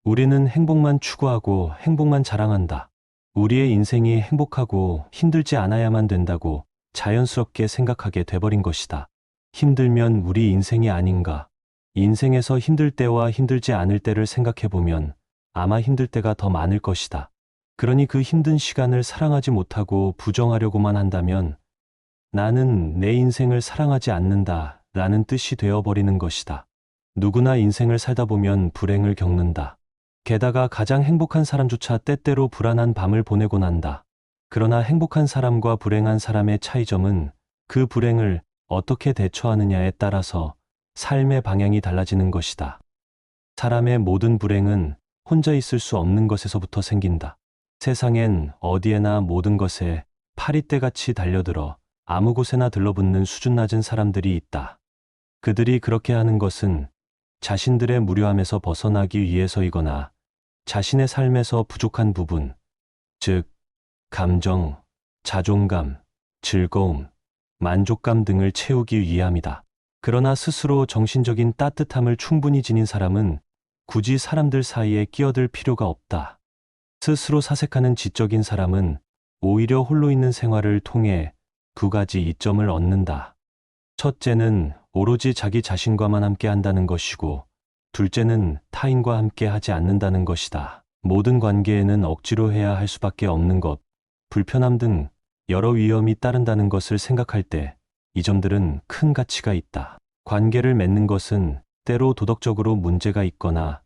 우리는 행복만 추구하고 행복만 자랑한다. 우리의 인생이 행복하고 힘들지 않아야만 된다고 자연스럽게 생각하게 돼버린 것이다. 힘들면 우리 인생이 아닌가. 인생에서 힘들 때와 힘들지 않을 때를 생각해보면 아마 힘들 때가 더 많을 것이다. 그러니 그 힘든 시간을 사랑하지 못하고 부정하려고만 한다면 나는 내 인생을 사랑하지 않는다 라는 뜻이 되어버리는 것이다. 누구나 인생을 살다 보면 불행을 겪는다. 게다가 가장 행복한 사람조차 때때로 불안한 밤을 보내곤 한다. 그러나 행복한 사람과 불행한 사람의 차이점은 그 불행을 어떻게 대처하느냐에 따라서 삶의 방향이 달라지는 것이다. 사람의 모든 불행은 혼자 있을 수 없는 것에서부터 생긴다. 세상엔 어디에나 모든 것에 파리떼같이 달려들어 아무 곳에나 들러붙는 수준 낮은 사람들이 있다. 그들이 그렇게 하는 것은 자신들의 무료함에서 벗어나기 위해서이거나 자신의 삶에서 부족한 부분, 즉 감정, 자존감, 즐거움, 만족감 등을 채우기 위함이다. 그러나 스스로 정신적인 따뜻함을 충분히 지닌 사람은 굳이 사람들 사이에 끼어들 필요가 없다. 스스로 사색하는 지적인 사람은 오히려 홀로 있는 생활을 통해 두 가지 이점을 얻는다. 첫째는 오로지 자기 자신과만 함께 한다는 것이고, 둘째는 타인과 함께 하지 않는다는 것이다. 모든 관계에는 억지로 해야 할 수밖에 없는 것, 불편함 등 여러 위험이 따른다는 것을 생각할 때 이 점들은 큰 가치가 있다. 관계를 맺는 것은 때로 도덕적으로 문제가 있거나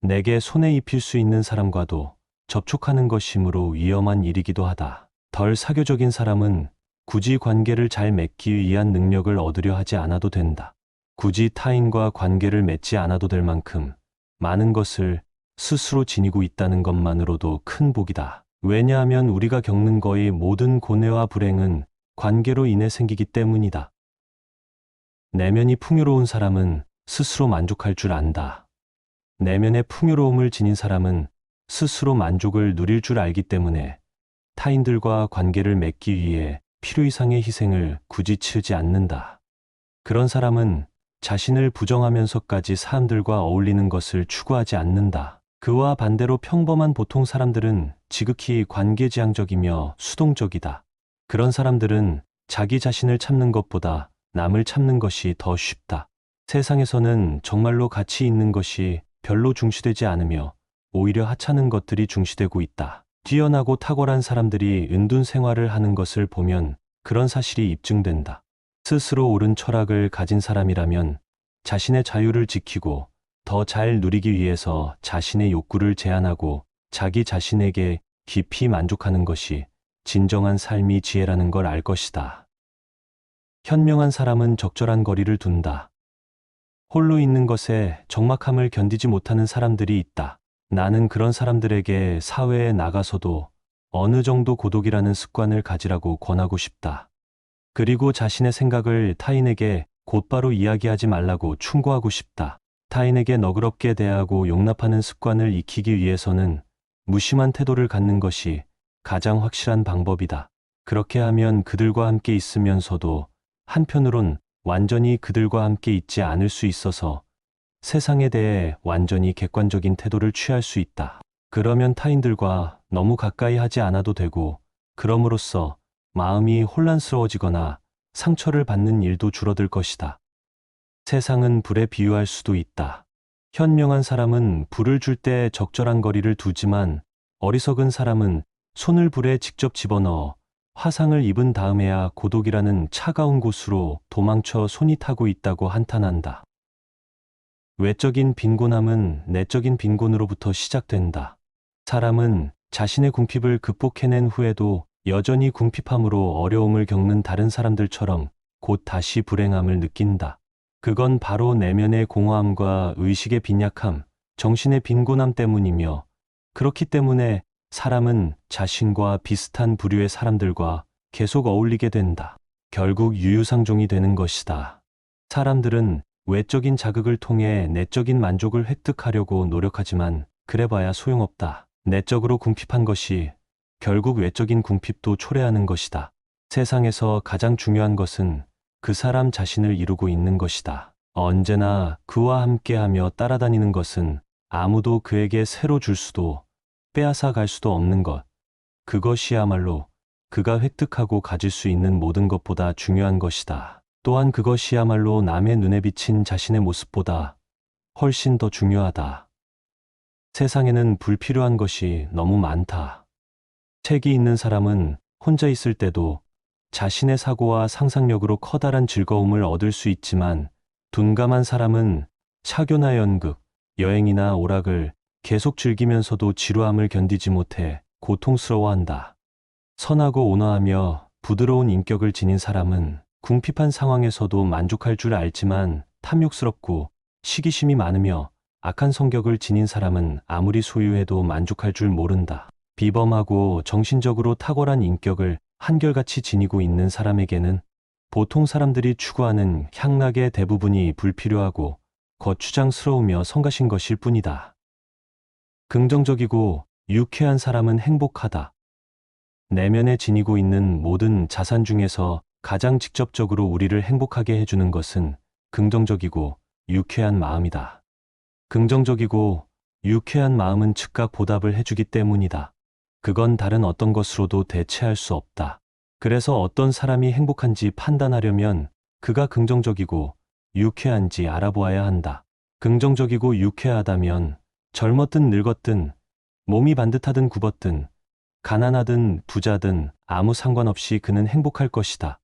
내게 손해 입힐 수 있는 사람과도 접촉하는 것이므로 위험한 일이기도 하다. 덜 사교적인 사람은 굳이 관계를 잘 맺기 위한 능력을 얻으려 하지 않아도 된다. 굳이 타인과 관계를 맺지 않아도 될 만큼 많은 것을 스스로 지니고 있다는 것만으로도 큰 복이다. 왜냐하면 우리가 겪는 거의 모든 고뇌와 불행은 관계로 인해 생기기 때문이다. 내면이 풍요로운 사람은 스스로 만족할 줄 안다. 내면의 풍요로움을 지닌 사람은 스스로 만족을 누릴 줄 알기 때문에 타인들과 관계를 맺기 위해 필요 이상의 희생을 굳이 치르지 않는다. 그런 사람은 자신을 부정하면서까지 사람들과 어울리는 것을 추구하지 않는다. 그와 반대로 평범한 보통 사람들은 지극히 관계지향적이며 수동적이다. 그런 사람들은 자기 자신을 참는 것보다 남을 참는 것이 더 쉽다. 세상에서는 정말로 가치 있는 것이 별로 중시되지 않으며 오히려 하찮은 것들이 중시되고 있다. 뛰어나고 탁월한 사람들이 은둔 생활을 하는 것을 보면 그런 사실이 입증된다. 스스로 옳은 철학을 가진 사람이라면 자신의 자유를 지키고 더 잘 누리기 위해서 자신의 욕구를 제한하고 자기 자신에게 깊이 만족하는 것이 진정한 삶이 지혜라는 걸 알 것이다. 현명한 사람은 적절한 거리를 둔다. 홀로 있는 것에 적막함을 견디지 못하는 사람들이 있다. 나는 그런 사람들에게 사회에 나가서도 어느 정도 고독이라는 습관을 가지라고 권하고 싶다. 그리고 자신의 생각을 타인에게 곧바로 이야기하지 말라고 충고하고 싶다. 타인에게 너그럽게 대하고 용납하는 습관을 익히기 위해서는 무심한 태도를 갖는 것이 가장 확실한 방법이다. 그렇게 하면 그들과 함께 있으면서도 한편으론 완전히 그들과 함께 있지 않을 수 있어서 세상에 대해 완전히 객관적인 태도를 취할 수 있다. 그러면 타인들과 너무 가까이 하지 않아도 되고, 그럼으로써 마음이 혼란스러워지거나 상처를 받는 일도 줄어들 것이다. 세상은 불에 비유할 수도 있다. 현명한 사람은 불을 줄 때 적절한 거리를 두지만 어리석은 사람은 손을 불에 직접 집어넣어 화상을 입은 다음에야 고독이라는 차가운 곳으로 도망쳐 손이 타고 있다고 한탄한다. 외적인 빈곤함은 내적인 빈곤으로부터 시작된다. 사람은 자신의 궁핍을 극복해낸 후에도 여전히 궁핍함으로 어려움을 겪는 다른 사람들처럼 곧 다시 불행함을 느낀다. 그건 바로 내면의 공허함과 의식의 빈약함, 정신의 빈곤함 때문이며, 그렇기 때문에 사람은 자신과 비슷한 부류의 사람들과 계속 어울리게 된다. 결국 유유상종이 되는 것이다. 사람들은 외적인 자극을 통해 내적인 만족을 획득하려고 노력하지만 그래봐야 소용없다. 내적으로 궁핍한 것이 결국 외적인 궁핍도 초래하는 것이다. 세상에서 가장 중요한 것은 그 사람 자신을 이루고 있는 것이다. 언제나 그와 함께하며 따라다니는 것은 아무도 그에게 새로 줄 수도 빼앗아 갈 수도 없는 것. 그것이야말로 그가 획득하고 가질 수 있는 모든 것보다 중요한 것이다. 또한 그것이야말로 남의 눈에 비친 자신의 모습보다 훨씬 더 중요하다. 세상에는 불필요한 것이 너무 많다. 책이 있는 사람은 혼자 있을 때도 자신의 사고와 상상력으로 커다란 즐거움을 얻을 수 있지만 둔감한 사람은 차교나 연극, 여행이나 오락을 계속 즐기면서도 지루함을 견디지 못해 고통스러워한다. 선하고 온화하며 부드러운 인격을 지닌 사람은 궁핍한 상황에서도 만족할 줄 알지만 탐욕스럽고 시기심이 많으며 악한 성격을 지닌 사람은 아무리 소유해도 만족할 줄 모른다. 비범하고 정신적으로 탁월한 인격을 한결같이 지니고 있는 사람에게는 보통 사람들이 추구하는 향락의 대부분이 불필요하고 거추장스러우며 성가신 것일 뿐이다. 긍정적이고 유쾌한 사람은 행복하다. 내면에 지니고 있는 모든 자산 중에서 가장 직접적으로 우리를 행복하게 해주는 것은 긍정적이고 유쾌한 마음이다. 긍정적이고 유쾌한 마음은 즉각 보답을 해주기 때문이다. 그건 다른 어떤 것으로도 대체할 수 없다. 그래서 어떤 사람이 행복한지 판단하려면 그가 긍정적이고 유쾌한지 알아보아야 한다. 긍정적이고 유쾌하다면 젊었든 늙었든 몸이 반듯하든 굽었든 가난하든 부자든 아무 상관없이 그는 행복할 것이다.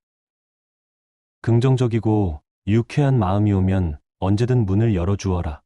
긍정적이고 유쾌한 마음이 오면 언제든 문을 열어주어라.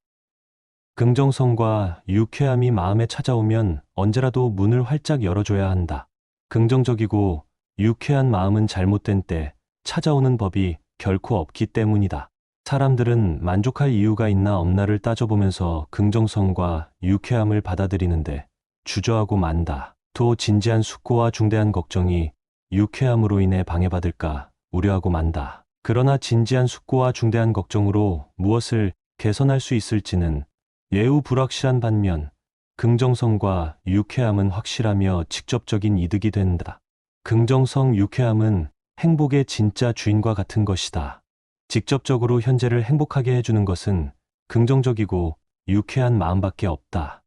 긍정성과 유쾌함이 마음에 찾아오면 언제라도 문을 활짝 열어줘야 한다. 긍정적이고 유쾌한 마음은 잘못된 때 찾아오는 법이 결코 없기 때문이다. 사람들은 만족할 이유가 있나 없나를 따져보면서 긍정성과 유쾌함을 받아들이는데 주저하고 만다. 또 진지한 숙고와 중대한 걱정이 유쾌함으로 인해 방해받을까 우려하고 만다. 그러나 진지한 숙고와 중대한 걱정으로 무엇을 개선할 수 있을지는 매우 불확실한 반면 긍정성과 유쾌함은 확실하며 직접적인 이득이 된다. 긍정성, 유쾌함은 행복의 진짜 주인과 같은 것이다. 직접적으로 현재를 행복하게 해주는 것은 긍정적이고 유쾌한 마음밖에 없다.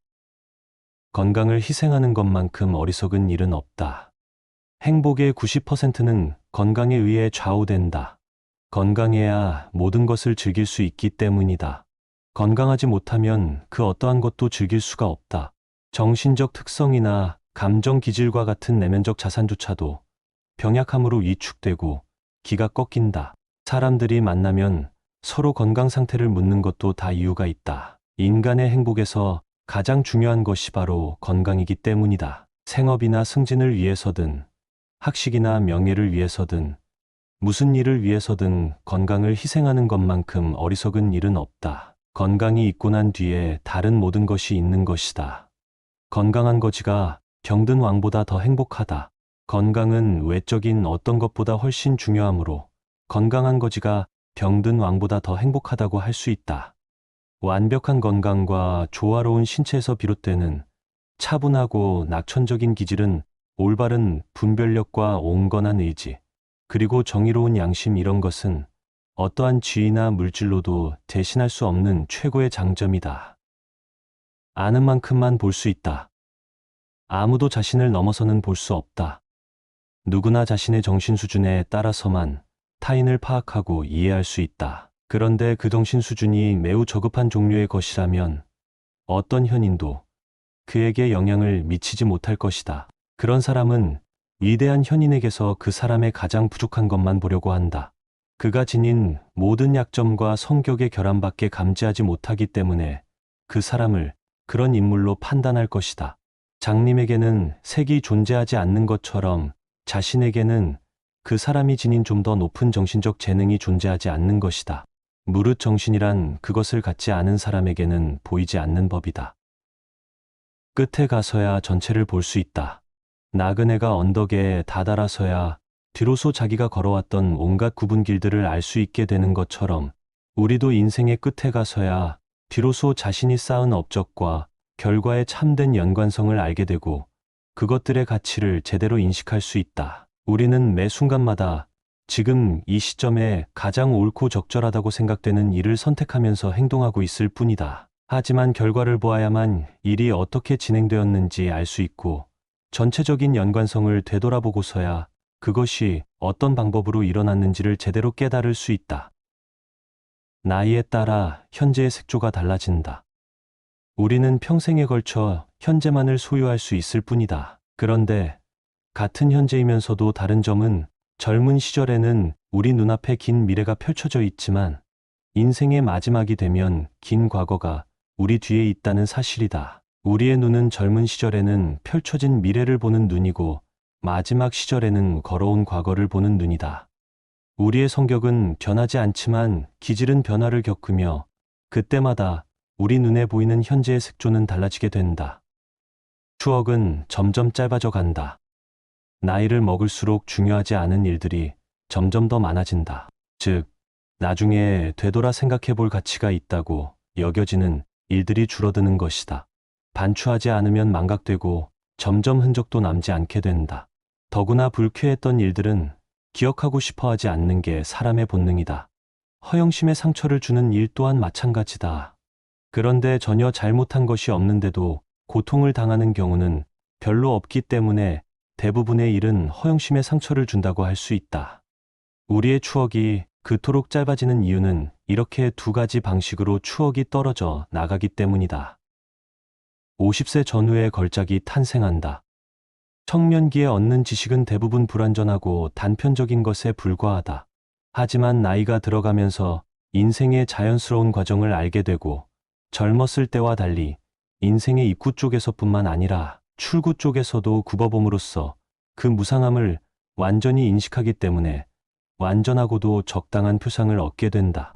건강을 희생하는 것만큼 어리석은 일은 없다. 행복의 90%는 건강에 의해 좌우된다. 건강해야 모든 것을 즐길 수 있기 때문이다. 건강하지 못하면 그 어떠한 것도 즐길 수가 없다. 정신적 특성이나 감정 기질과 같은 내면적 자산조차도 병약함으로 위축되고 기가 꺾인다. 사람들이 만나면 서로 건강 상태를 묻는 것도 다 이유가 있다. 인간의 행복에서 가장 중요한 것이 바로 건강이기 때문이다. 생업이나 승진을 위해서든 학식이나 명예를 위해서든 무슨 일을 위해서든 건강을 희생하는 것만큼 어리석은 일은 없다. 건강이 있고 난 뒤에 다른 모든 것이 있는 것이다. 건강한 거지가 병든 왕보다 더 행복하다. 건강은 외적인 어떤 것보다 훨씬 중요하므로 건강한 거지가 병든 왕보다 더 행복하다고 할 수 있다. 완벽한 건강과 조화로운 신체에서 비롯되는 차분하고 낙천적인 기질은 올바른 분별력과 온건한 의지, 그리고 정의로운 양심 이런 것은 어떠한 쥐나 물질로도 대신할 수 없는 최고의 장점이다. 아는 만큼만 볼 수 있다. 아무도 자신을 넘어서는 볼 수 없다. 누구나 자신의 정신 수준에 따라서만 타인을 파악하고 이해할 수 있다. 그런데 그 정신 수준이 매우 저급한 종류의 것이라면 어떤 현인도 그에게 영향을 미치지 못할 것이다. 그런 사람은 위대한 현인에게서 그 사람의 가장 부족한 것만 보려고 한다. 그가 지닌 모든 약점과 성격의 결함밖에 감지하지 못하기 때문에 그 사람을 그런 인물로 판단할 것이다. 장님에게는 색이 존재하지 않는 것처럼 자신에게는 그 사람이 지닌 좀 더 높은 정신적 재능이 존재하지 않는 것이다. 무릇 정신이란 그것을 갖지 않은 사람에게는 보이지 않는 법이다. 끝에 가서야 전체를 볼 수 있다. 나그네가 언덕에 다다라서야 비로소 자기가 걸어왔던 온갖 굽은 길들을 알 수 있게 되는 것처럼 우리도 인생의 끝에 가서야 비로소 자신이 쌓은 업적과 결과의 참된 연관성을 알게 되고 그것들의 가치를 제대로 인식할 수 있다. 우리는 매 순간마다 지금 이 시점에 가장 옳고 적절하다고 생각되는 일을 선택하면서 행동하고 있을 뿐이다. 하지만 결과를 보아야만 일이 어떻게 진행되었는지 알 수 있고 전체적인 연관성을 되돌아보고서야 그것이 어떤 방법으로 일어났는지를 제대로 깨달을 수 있다. 나이에 따라 현재의 색조가 달라진다. 우리는 평생에 걸쳐 현재만을 소유할 수 있을 뿐이다. 그런데 같은 현재이면서도 다른 점은 젊은 시절에는 우리 눈앞에 긴 미래가 펼쳐져 있지만 인생의 마지막이 되면 긴 과거가 우리 뒤에 있다는 사실이다. 우리의 눈은 젊은 시절에는 펼쳐진 미래를 보는 눈이고 마지막 시절에는 걸어온 과거를 보는 눈이다. 우리의 성격은 변하지 않지만 기질은 변화를 겪으며 그때마다 우리 눈에 보이는 현재의 색조는 달라지게 된다. 추억은 점점 짧아져 간다. 나이를 먹을수록 중요하지 않은 일들이 점점 더 많아진다. 즉, 나중에 되돌아 생각해 볼 가치가 있다고 여겨지는 일들이 줄어드는 것이다. 반추하지 않으면 망각되고 점점 흔적도 남지 않게 된다. 더구나 불쾌했던 일들은 기억하고 싶어 하지 않는 게 사람의 본능이다. 허영심에 상처를 주는 일 또한 마찬가지다. 그런데 전혀 잘못한 것이 없는데도 고통을 당하는 경우는 별로 없기 때문에 대부분의 일은 허영심에 상처를 준다고 할 수 있다. 우리의 추억이 그토록 짧아지는 이유는 이렇게 두 가지 방식으로 추억이 떨어져 나가기 때문이다. 50세 전후의 걸작이 탄생한다. 청년기에 얻는 지식은 대부분 불완전하고 단편적인 것에 불과하다. 하지만 나이가 들어가면서 인생의 자연스러운 과정을 알게 되고 젊었을 때와 달리 인생의 입구 쪽에서뿐만 아니라 출구 쪽에서도 굽어봄으로써 그 무상함을 완전히 인식하기 때문에 완전하고도 적당한 표상을 얻게 된다.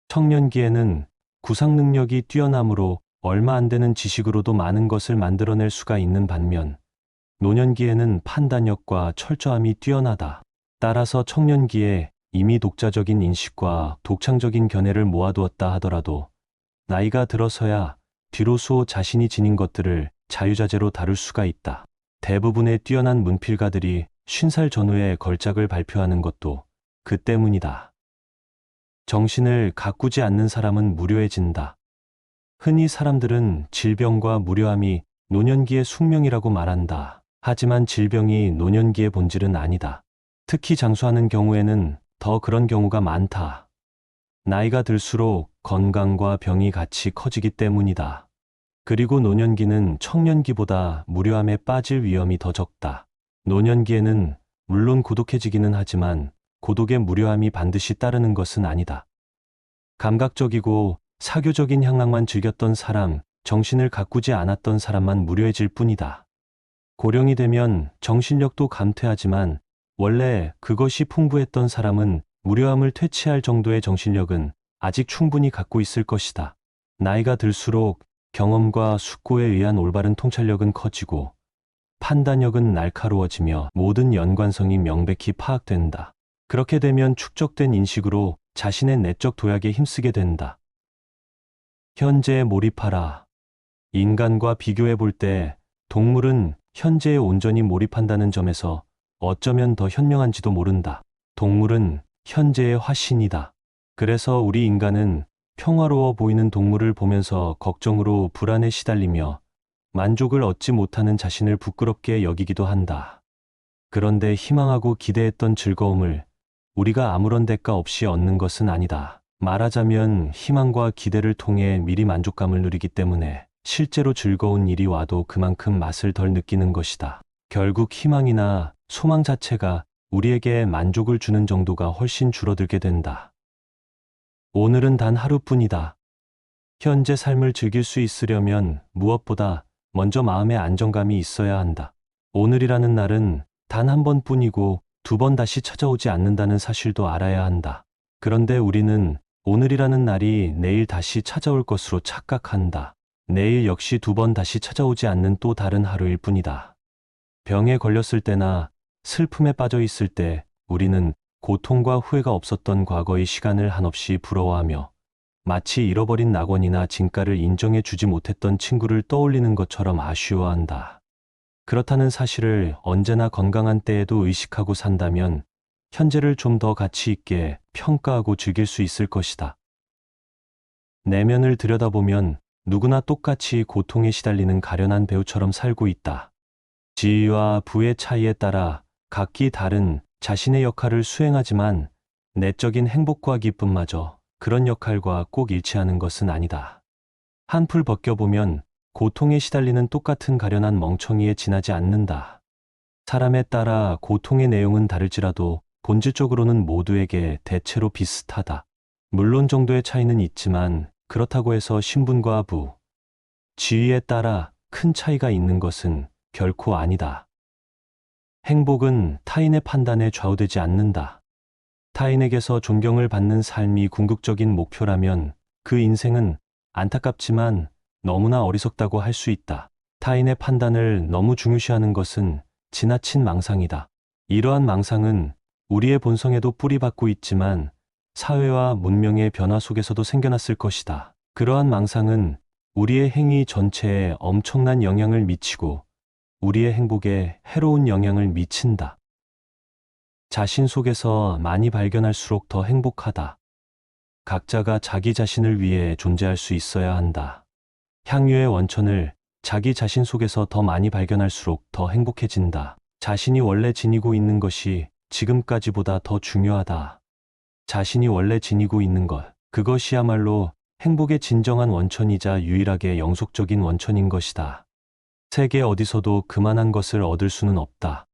청년기에는 구상 능력이 뛰어나므로 얼마 안 되는 지식으로도 많은 것을 만들어낼 수가 있는 반면 노년기에는 판단력과 철저함이 뛰어나다. 따라서 청년기에 이미 독자적인 인식과 독창적인 견해를 모아두었다 하더라도 나이가 들어서야 비로소 자신이 지닌 것들을 자유자재로 다룰 수가 있다. 대부분의 뛰어난 문필가들이 50살 전후에 걸작을 발표하는 것도 그 때문이다. 정신을 가꾸지 않는 사람은 무료해진다. 흔히 사람들은 질병과 무료함이 노년기의 숙명이라고 말한다. 하지만 질병이 노년기의 본질은 아니다. 특히 장수하는 경우에는 더 그런 경우가 많다. 나이가 들수록 건강과 병이 같이 커지기 때문이다. 그리고 노년기는 청년기보다 무료함에 빠질 위험이 더 적다. 노년기에는 물론 고독해지기는 하지만 고독의 무료함이 반드시 따르는 것은 아니다. 감각적이고 사교적인 향락만 즐겼던 사람, 정신을 가꾸지 않았던 사람만 무료해질 뿐이다. 고령이 되면 정신력도 감퇴하지만 원래 그것이 풍부했던 사람은 무료함을 퇴치할 정도의 정신력은 아직 충분히 갖고 있을 것이다. 나이가 들수록 경험과 숙고에 의한 올바른 통찰력은 커지고 판단력은 날카로워지며 모든 연관성이 명백히 파악된다. 그렇게 되면 축적된 인식으로 자신의 내적 도약에 힘쓰게 된다. 현재에 몰입하라. 인간과 비교해 볼 때 동물은 현재에 온전히 몰입한다는 점에서 어쩌면 더 현명한지도 모른다. 동물은 현재의 화신이다. 그래서 우리 인간은 평화로워 보이는 동물을 보면서 걱정으로 불안에 시달리며 만족을 얻지 못하는 자신을 부끄럽게 여기기도 한다. 그런데 희망하고 기대했던 즐거움을 우리가 아무런 대가 없이 얻는 것은 아니다. 말하자면 희망과 기대를 통해 미리 만족감을 누리기 때문에 실제로 즐거운 일이 와도 그만큼 맛을 덜 느끼는 것이다. 결국 희망이나 소망 자체가 우리에게 만족을 주는 정도가 훨씬 줄어들게 된다. 오늘은 단 하루뿐이다. 현재 삶을 즐길 수 있으려면 무엇보다 먼저 마음의 안정감이 있어야 한다. 오늘이라는 날은 단 한 번뿐이고 두 번 다시 찾아오지 않는다는 사실도 알아야 한다. 그런데 우리는 오늘이라는 날이 내일 다시 찾아올 것으로 착각한다. 내일 역시 두 번 다시 찾아오지 않는 또 다른 하루일 뿐이다. 병에 걸렸을 때나 슬픔에 빠져 있을 때 우리는 고통과 후회가 없었던 과거의 시간을 한없이 부러워하며 마치 잃어버린 낙원이나 진가를 인정해 주지 못했던 친구를 떠올리는 것처럼 아쉬워한다. 그렇다는 사실을 언제나 건강한 때에도 의식하고 산다면 현재를 좀 더 가치 있게 평가하고 즐길 수 있을 것이다. 내면을 들여다보면 누구나 똑같이 고통에 시달리는 가련한 배우처럼 살고 있다. 지위와 부의 차이에 따라 각기 다른 자신의 역할을 수행하지만 내적인 행복과 기쁨마저 그런 역할과 꼭 일치하는 것은 아니다. 한풀 벗겨보면 고통에 시달리는 똑같은 가련한 멍청이에 지나지 않는다. 사람에 따라 고통의 내용은 다를지라도 본질적으로는 모두에게 대체로 비슷하다. 물론 정도의 차이는 있지만 그렇다고 해서 신분과 부, 지위에 따라 큰 차이가 있는 것은 결코 아니다. 행복은 타인의 판단에 좌우되지 않는다. 타인에게서 존경을 받는 삶이 궁극적인 목표라면 그 인생은 안타깝지만 너무나 어리석다고 할 수 있다. 타인의 판단을 너무 중요시하는 것은 지나친 망상이다. 이러한 망상은 우리의 본성에도 뿌리박고 있지만 사회와 문명의 변화 속에서도 생겨났을 것이다. 그러한 망상은 우리의 행위 전체에 엄청난 영향을 미치고 우리의 행복에 해로운 영향을 미친다. 자신 속에서 많이 발견할수록 더 행복하다. 각자가 자기 자신을 위해 존재할 수 있어야 한다. 향유의 원천을 자기 자신 속에서 더 많이 발견할수록 더 행복해진다. 자신이 원래 지니고 있는 것이 지금까지보다 더 중요하다. 자신이 원래 지니고 있는 것, 그것이야말로 행복의 진정한 원천이자 유일하게 영속적인 원천인 것이다. 세계 어디서도 그만한 것을 얻을 수는 없다.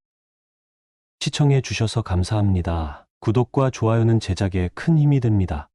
시청해 주셔서 감사합니다. 구독과 좋아요는 제작에 큰 힘이 됩니다.